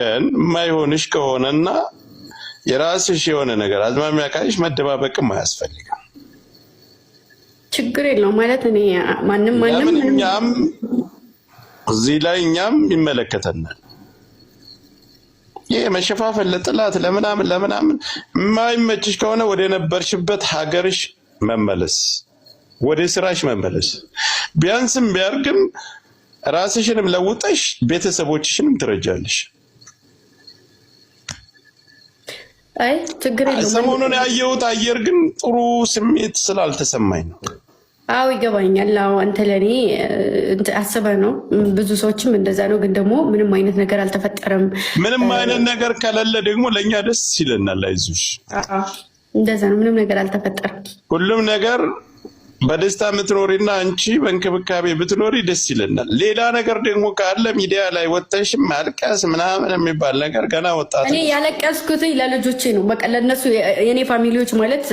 የማይሆንሽ ከሆነና የራስሽ የሆነ ነገር አዝማሚያ ካለሽ መደባበቅም አያስፈልግም። ችግር የለውም ማለት እኔ ማንም እኛም እዚህ ላይ እኛም ይመለከተናል። ይሄ መሸፋፈን ለጥላት ለምናምን የማይመችሽ ከሆነ ወደ ነበርሽበት ሀገርሽ መመለስ፣ ወደ ስራሽ መመለስ። ቢያንስም ቢያርግም ራስሽንም ለውጠሽ ቤተሰቦችሽንም ትረጃለሽ። አይ ችግር የለውም። ሰሞኑን ያየሁት አየር ግን ጥሩ ስሜት ስላልተሰማኝ ነው። አው ይገባኛል። አው አንተ ለኔ አስበህ ነው። ብዙ ሰዎችም እንደዛ ነው። ግን ደግሞ ምንም አይነት ነገር አልተፈጠረም። ምንም አይነት ነገር ከሌለ ደግሞ ለኛ ደስ ይለናል። አይዞሽ፣ እንደዛ ነው። ምንም ነገር አልተፈጠረም። ሁሉም ነገር በደስታ ምትኖሪና አንቺ በእንክብካቤ ብትኖሪ ደስ ይለናል። ሌላ ነገር ደግሞ ካለ ሚዲያ ላይ ወጥተሽ ማልቀስ ምናምን የሚባል ነገር ገና ወጣት እኔ ያለቀስኩት ለልጆቼ ነው። በቃ ለነሱ የኔ ፋሚሊዎች ማለት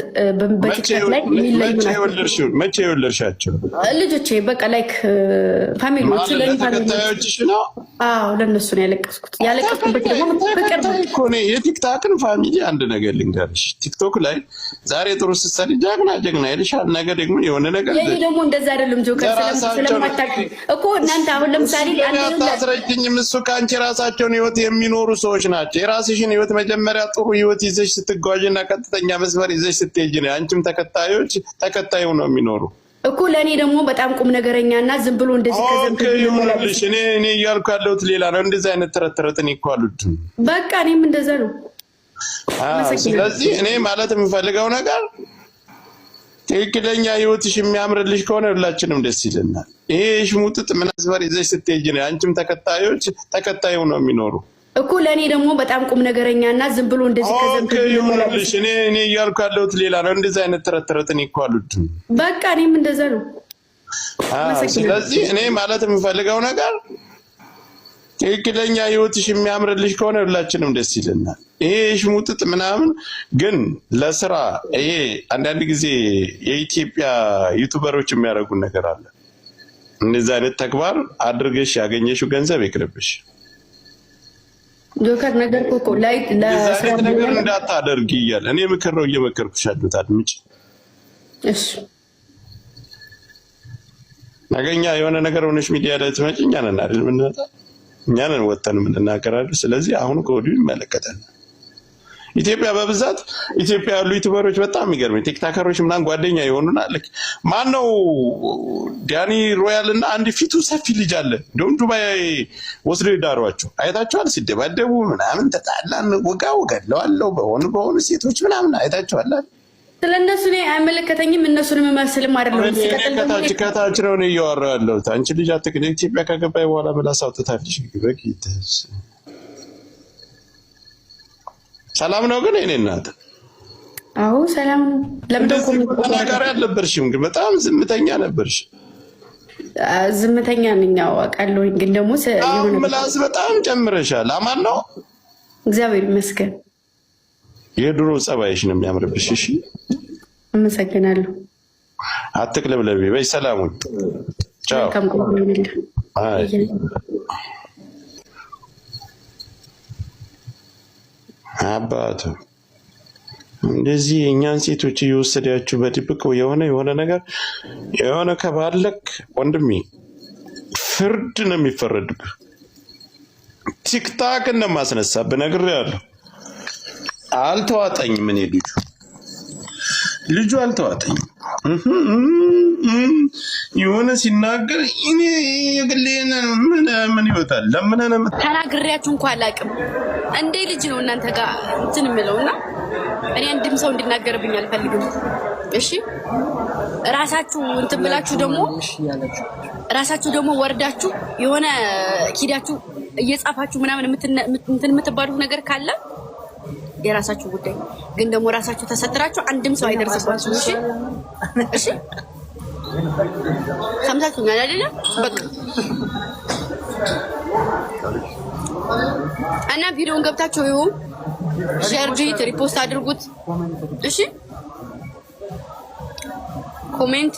በቲክቶክ ላይ የሚለዩ ናቸው። መቼ የወለድሻቸው ልጆቼ? በቃ ላይክ ፋሚሊዎች ለተከታዮችሽ ነው? አዎ ለነሱ ነው ያለቀስኩት። ያለቀስኩበት ደግሞ ፍቅር ነው። የቲክታክን ፋሚሊ አንድ ነገር ልንገርሽ፣ ቲክቶክ ላይ ዛሬ ጥሩ ስትሰሪ ጀግና ይልሻል፣ ነገ ደግሞ የሆነ ነገር ይሄ ደግሞ እንደዛ አይደለም። ጆከር ስለማታውቂ እኮ እናንተ አሁን ለምሳሌ አታስረጅኝም። እሱ ከአንቺ ራሳቸውን ህይወት የሚኖሩ ሰዎች ናቸው። የራስሽን ህይወት መጀመሪያ ጥሩ ህይወት ይዘሽ ስትጓዥና ቀጥተኛ መስመር ይዘሽ ስትሄጂ ነው አንቺም ተከታዮች ተከታዩ ነው የሚኖሩ እኮ። ለእኔ ደግሞ በጣም ቁም ነገረኛና ዝም ብሎ እንደዚህ ይሆንልሽ። እኔ እያልኩ ያለሁት ሌላ ነው። እንደዚህ አይነት ተረት እኔ እኮ አልወድም። በቃ እኔም እንደዛ ነው። ስለዚህ እኔ ማለት የምፈልገው ነገር ትክክለኛ ህይወትሽ የሚያምርልሽ ከሆነ ሁላችንም ደስ ይለናል። ይሄ ሽሙጥጥ መስመር ይዘሽ ስትሄጂ ነው አንቺም ተከታዮች ተከታዩ ነው የሚኖሩ እኮ። ለእኔ ደግሞ በጣም ቁም ነገረኛና ዝም ብሎ እንደዚህ ይሆንልሽ። እኔ እያልኩ ያለሁት ሌላ ነው። እንደዚህ አይነት ተረት እኔ እኮ አልወድም። በቃ እኔም እንደዛ ነው። ስለዚህ እኔ ማለት የምፈልገው ነገር ትክክለኛ ህይወትሽ የሚያምርልሽ ከሆነ ሁላችንም ደስ ይለናል። ይሄ ሽሙጥጥ ምናምን ግን ለስራ ይሄ አንዳንድ ጊዜ የኢትዮጵያ ዩቲዩበሮች የሚያደርጉን ነገር አለ። እንደዚህ አይነት ተግባር አድርገሽ ያገኘሽው ገንዘብ ይቅርብሽ። ጆከር ነገር ኮኮ ላይ ለስራ ነገር እንዳታደርጊ እያለ እኔ ምክር ነው እየመከርኩሽ ያሉት። አድምጪ እሺ። ነገኛ የሆነ ነገር ሆነሽ ሚዲያ ላይ ትመጪኛ ነን አይደል? ምንመጣ እኛ ነን ወጥተን የምንናገራለን። ስለዚህ አሁን ከወዲሁ ይመለከታል። ኢትዮጵያ በብዛት ኢትዮጵያ ያሉ ዩቲዩበሮች በጣም የሚገርመኝ ቲክታከሮች ምናምን ጓደኛ የሆኑና ልክ ማነው ዳኒ ሮያል እና አንድ ፊቱ ሰፊ ልጅ አለ። እንደውም ዱባይ ወስደው ይዳሯቸው አይታችኋል። ሲደባደቡ ምናምን ተጣላን ወጋው ገድለዋለሁ በሆኑ ሴቶች ምናምን አይታችኋል። ስለነሱ እኔ አይመለከተኝም። እነሱን መመስልም አይደለም። ከታች ነው እያወራሁ ያለሁት። አንቺ ልጅ አትክል። ኢትዮጵያ ከገባይ በኋላ ምላስ አውጥታለሽ። በቂተስ ሰላም ነው ግን እኔ እናት? አዎ ሰላም ነው። ለምን ተናጋሪ አልነበርሽም? ግን በጣም ዝምተኛ ነበርሽ። ዝምተኛ ነኝ አውቃለሁኝ። ግን ደግሞ ምላስ በጣም ጨምረሻል። አማን ነው እግዚአብሔር ይመስገን። የድሮ ጸባይሽ ነው የሚያምርብሽ። እሺ አመሰግናለሁ። አትቅለብለቢ። በይ ሰላም ሁኚ። ቻው። አይ አባቱ እንደዚህ እኛን ሴቶች እየወሰዳችሁ በድብቅ የሆነ ነገር የሆነ ከባለክ ወንድሜ ፍርድ ነው የሚፈረድብህ። ቲክታክ እንደማስነሳብህ ነግሬሃለሁ። አልተዋጠኝም። ምን ልጁ አልተዋጠኝም። የሆነ ሲናገር እኔ የግሌን ምን ይወጣል? ለምን ተናግሬያችሁ እንኳን አላውቅም። እንዴ ልጅ ነው እናንተ ጋር እንትን የምለውና እኔ አንድም ሰው እንድናገርብኝ አልፈልግም። እሺ ራሳችሁ እንትን ብላችሁ ደግሞ ወርዳችሁ የሆነ ኪዳችሁ እየጻፋችሁ ምናምን እንትን የምትባሉት ነገር ካለ የራሳችሁ ጉዳይ። ግን ደግሞ ራሳችሁ ተሰጥራችሁ አንድም ሰው አይደርስባችሁ። እሺ እሺ ሰምታችሁኛል አይደለ? በቃ እና ቪዲዮውን ገብታችሁ ይሁን ሼር ዲት ሪፖስት አድርጉት። እሺ ኮሜንት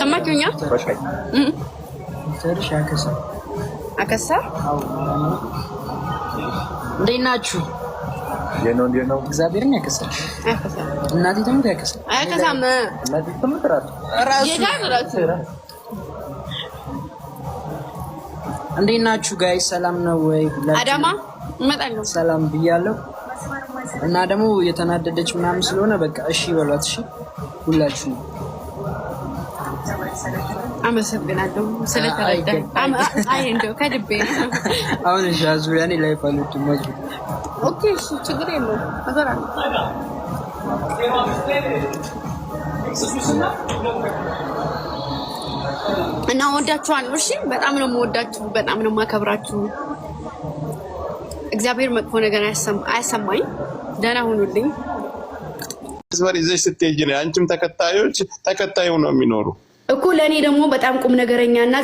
ሰማችሁኛ? አከሳ እንዴት ናችሁ? እግዚአብሔርን ያከሳሽ እናቴ ተምት ያከሳ አከሳም እናቴ ተምት ራሱ እንዴት ናችሁ ጋይስ? ሰላም ነው ወይ? አዳማ እመጣለሁ ሰላም ብያለሁ። እና ደግሞ የተናደደች ምናምን ስለሆነ በቃ እሺ በሏት። እሺ ሁላችሁ አመሰግናለሁ ስለተረዳኝ። አይ እንደው ከልቤ አሁን እሺ አዙሪያኔ ላይ ፋሉት ማለት ኦኬ እሺ ችግር የለውም አዘራለሁ። እና ወዳችኋለሁ። እሺ በጣም ነው የምወዳችሁ፣ በጣም ነው የማከብራችሁ። እግዚአብሔር መጥፎ ነገር አያሰማኝ። ደህና ሁኑልኝ። መስመር ይዘሽ ስትሄጂ ነው አንቺም ተከታዩ ነው የሚኖሩ እኮ ለእኔ ደግሞ በጣም ቁም ነገረኛና